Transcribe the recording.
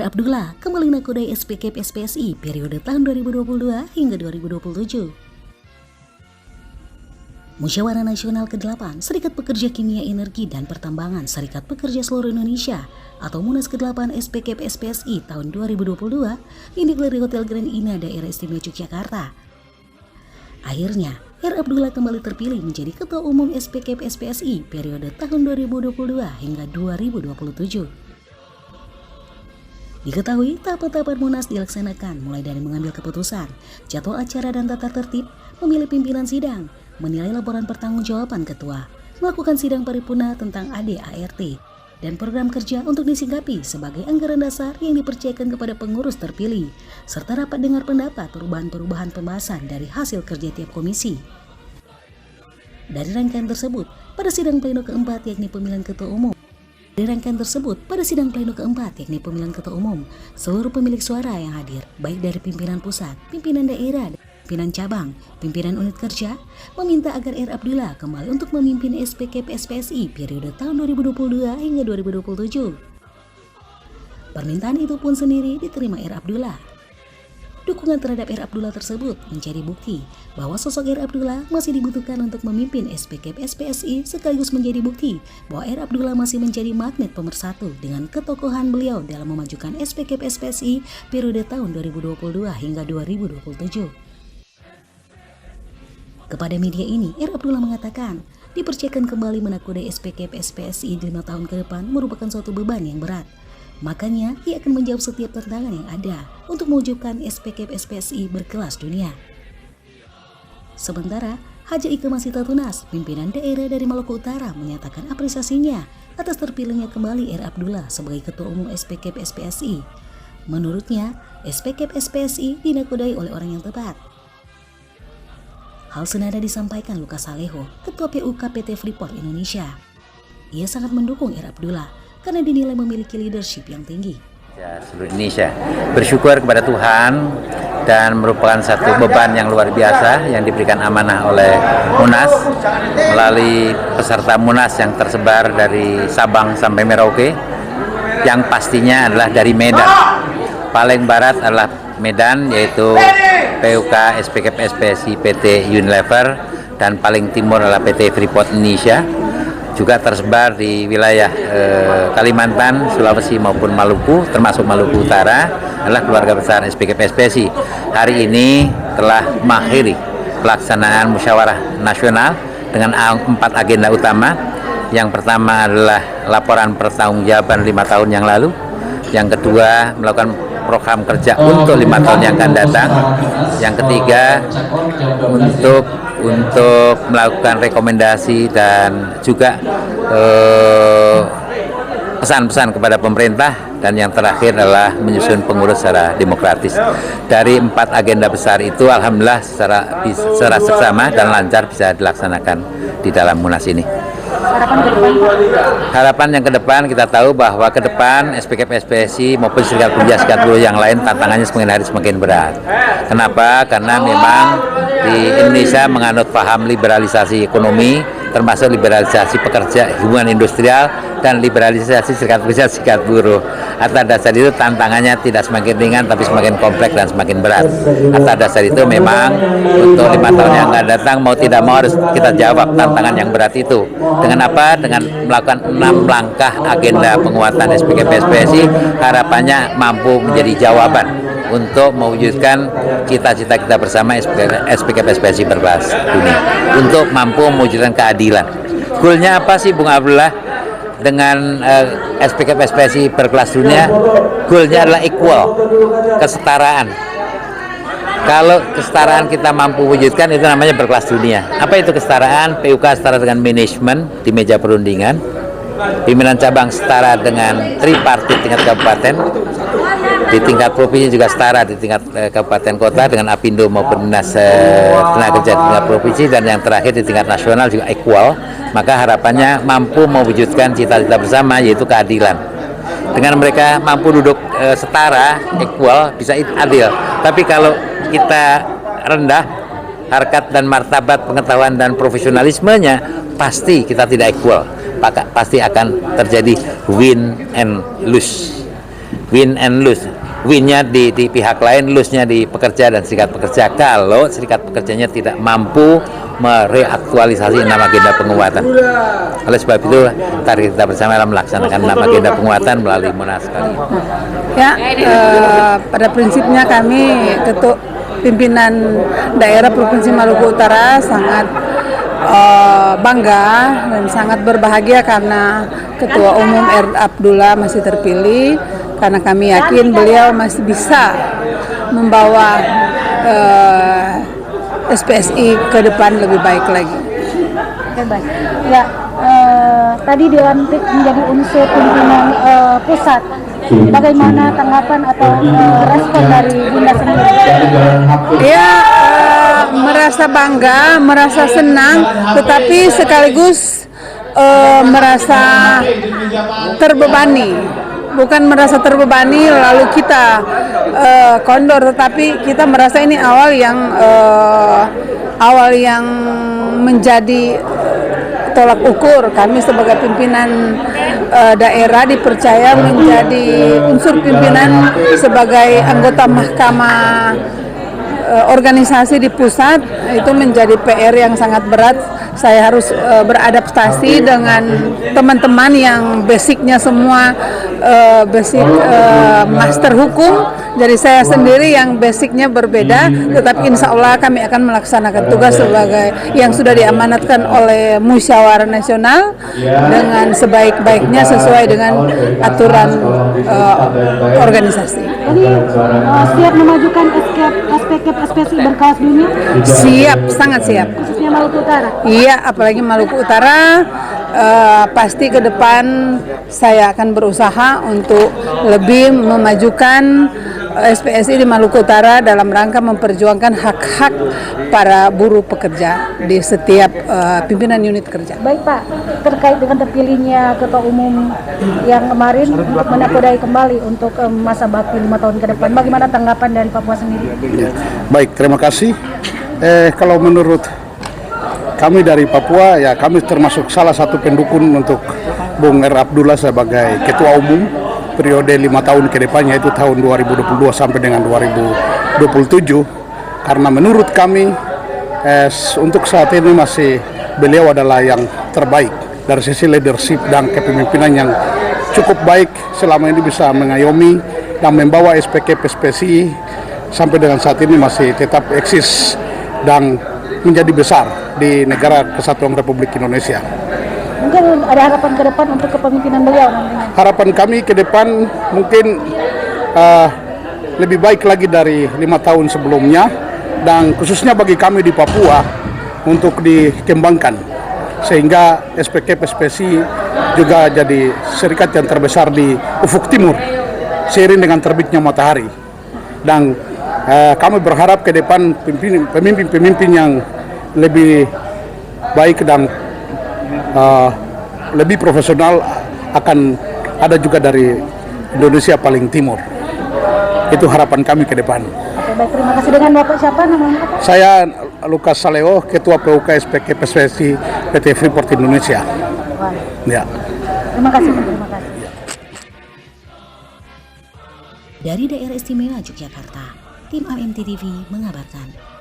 R. Abdullah kembali nakodai SPKP SPSI periode tahun 2022 hingga 2027. Musyawarah Nasional ke-8 Serikat Pekerja Kimia Energi dan Pertambangan Serikat Pekerja Seluruh Indonesia atau Munas ke-8 SPKP SPSI tahun 2022 yang digelar di Hotel Grand Ina Daerah Istimewa Yogyakarta. Akhirnya, R. Abdullah kembali terpilih menjadi Ketua Umum SPKP SPSI periode tahun 2022 hingga 2027. Diketahui tahapan-tahapan Munas dilaksanakan mulai dari mengambil keputusan, jadwal acara dan tata tertib, memilih pimpinan sidang, menilai laporan pertanggungjawaban ketua, melakukan sidang paripurna tentang AD/ART, dan program kerja untuk disingkapi sebagai anggaran dasar yang dipercayakan kepada pengurus terpilih, serta rapat dengar pendapat perubahan-perubahan pembahasan dari hasil kerja tiap komisi. Dari rangkaian tersebut, pada sidang pleno keempat yakni pemilihan ketua umum, seluruh pemilik suara yang hadir, baik dari pimpinan pusat, pimpinan daerah, pimpinan cabang, pimpinan unit kerja, meminta agar R. Abdullah kembali untuk memimpin SPKP SPSI periode tahun 2022 hingga 2027. Permintaan itu pun sendiri diterima R. Abdullah. Dukungan terhadap R. Abdullah tersebut menjadi bukti bahwa sosok R. Abdullah masih dibutuhkan untuk memimpin SPKP SPSI, sekaligus menjadi bukti bahwa R. Abdullah masih menjadi magnet pemersatu dengan ketokohan beliau dalam memajukan SPKP SPSI periode tahun 2022 hingga 2027. Kepada media ini, R. Abdullah mengatakan, dipercayakan kembali menakodai SPKP SPSI 5 tahun ke depan merupakan suatu beban yang berat. Makanya, ia akan menjawab setiap tantangan yang ada untuk mewujudkan SPKP SPSI berkelas dunia. Sementara, Haja Ika Masita Tunas, pimpinan daerah dari Maluku Utara, menyatakan apresiasinya atas terpilihnya kembali R. Abdullah sebagai Ketua Umum SPKP SPSI. Menurutnya, SPKP SPSI dinakodai oleh orang yang tepat. Hal senada disampaikan Lukas Saleho, Ketua PUK PT Freeport Indonesia. Ia sangat mendukung R. Abdullah karena dinilai memiliki leadership yang tinggi. Seluruh Indonesia bersyukur kepada Tuhan dan merupakan satu beban yang luar biasa yang diberikan amanah oleh Munas melalui peserta Munas yang tersebar dari Sabang sampai Merauke, yang pastinya adalah dari Medan. Paling barat adalah Medan, yaitu PUK SPKP SPSI PT Unilever, dan paling timur adalah PT Freeport Indonesia. Juga tersebar di wilayah Kalimantan, Sulawesi maupun Maluku, termasuk Maluku Utara, adalah keluarga besar SPKP SPSI. Hari ini telah mengakhiri pelaksanaan musyawarah nasional dengan 4 agenda utama. Yang pertama adalah laporan pertanggungjawaban 5 tahun yang lalu. Yang kedua, melakukan program kerja untuk 5 tahun yang akan datang. Yang ketiga, untuk melakukan rekomendasi dan juga pesan-pesan kepada pemerintah, dan yang terakhir adalah menyusun pengurus secara demokratis. Dari 4 agenda besar itu, alhamdulillah secara seksama dan lancar bisa dilaksanakan di dalam Munas ini. Harapan yang ke depan, kita tahu bahwa ke depan SPKP SPSI maupun serikat pekerja serikat buruh yang lain tantangannya semakin hari semakin berat. Kenapa? Karena memang di Indonesia menganut paham liberalisasi ekonomi, termasuk liberalisasi pekerja, hubungan industrial, dan liberalisasi serikat pekerja serikat buruh. Atas dasar itu tantangannya tidak semakin ringan tapi semakin kompleks dan semakin berat. Atas dasar itu memang untuk 5 tahun yang akan datang mau tidak mau harus kita jawab tantangan yang berat itu. Dengan apa? Dengan melakukan 6 langkah agenda penguatan SPKP SPSI, harapannya mampu menjadi jawaban untuk mewujudkan cita-cita kita bersama SPKP SPSI berkelas dunia, untuk mampu mewujudkan keadilan. Goalnya apa sih Bung Abdullah dengan SPKP SPSI berkelas dunia? Goalnya adalah equal, kesetaraan. Kalau kesetaraan kita mampu wujudkan, itu namanya berkelas dunia. Apa itu kesetaraan? PUK setara dengan manajemen di meja perundingan, pimpinan cabang setara dengan tripartit tingkat kabupaten, di tingkat provinsi juga setara di tingkat kabupaten kota dengan Apindo maupun Dinas Tenaga Kerja di tingkat provinsi, dan yang terakhir di tingkat nasional juga equal. Maka harapannya mampu mewujudkan cita-cita bersama, yaitu keadilan. Dengan mereka mampu duduk setara, equal, bisa adil. Tapi kalau kita rendah harkat dan martabat pengetahuan dan profesionalismenya, pasti kita tidak equal, pasti akan terjadi win and lose. win and lose. Win-nya di pihak lain, lose-nya di pekerja dan serikat pekerja kalau serikat pekerjanya tidak mampu mereaktualisasi 6 agenda penguatan. Oleh sebab itu, target kita bersama dalam melaksanakan 6 agenda penguatan melalui Munas kali ini. Ya, pada prinsipnya kami ketua pimpinan daerah Provinsi Maluku Utara sangat bangga dan sangat berbahagia karena Ketua Umum R. Abdullah masih terpilih, karena kami yakin beliau masih bisa membawa SPSI ke depan lebih baik lagi. Baik. Ya, tadi dilantik menjadi unsur pimpinan pusat. Bagaimana tanggapan atau respon dari Bunda sendiri? Ya, merasa bangga, merasa senang, tetapi sekaligus merasa terbebani. Bukan merasa terbebani lalu kita kondor, tetapi kita merasa ini awal yang menjadi tolak ukur. Kami sebagai pimpinan daerah dipercaya menjadi unsur pimpinan sebagai anggota mahkamah organisasi di pusat, itu menjadi PR yang sangat berat. Saya harus beradaptasi dengan teman-teman yang basicnya semua basic master hukum. Jadi saya sendiri yang basicnya berbeda, tetapi insya Allah kami akan melaksanakan tugas sebagai yang sudah diamanatkan oleh Musyawarah Nasional dengan sebaik-baiknya sesuai dengan aturan organisasi. Jadi siap memajukan SPKP SPSI berkelas dunia? Siap, sangat siap. Khususnya Maluku Utara? Iya, apalagi Maluku Utara. Pasti ke depan saya akan berusaha untuk lebih memajukan SPSI di Maluku Utara dalam rangka memperjuangkan hak-hak para buruh pekerja di setiap pimpinan unit kerja. Baik Pak, terkait dengan terpilihnya Ketua Umum yang kemarin untuk menakodai kembali untuk masa bakti 5 tahun ke depan, bagaimana tanggapan dari Papua sendiri? Ya. Baik, terima kasih. Kalau menurut kami dari Papua, ya kami termasuk salah satu pendukung untuk Bung R. Abdullah sebagai Ketua Umum periode 5 tahun ke depannya, itu tahun 2022 sampai dengan 2027. Karena menurut kami untuk saat ini masih beliau adalah yang terbaik dari sisi leadership dan kepemimpinan yang cukup baik, selama ini bisa mengayomi dan membawa SPSI sampai dengan saat ini masih tetap eksis dan menjadi besar di negara Kesatuan Republik Indonesia. Mungkin ada harapan ke depan untuk kepemimpinan beliau nantinya? Harapan kami ke depan mungkin lebih baik lagi dari 5 tahun sebelumnya, dan khususnya bagi kami di Papua untuk dikembangkan sehingga SPSI juga jadi serikat yang terbesar di ufuk timur seiring dengan terbitnya matahari. Dan kami berharap ke depan pemimpin-pemimpin yang lebih baik dan lebih profesional akan ada juga dari Indonesia paling timur. Itu harapan kami ke depan. Oke, baik, terima kasih. Dengan Bapak siapa namanya? Saya Lukas Saleo, Ketua PUK SPSI PT Freeport Indonesia. Wah. Ya. Terima kasih, terima kasih. Dari Daerah Istimewa Yogyakarta, tim AMT TV mengabarkan.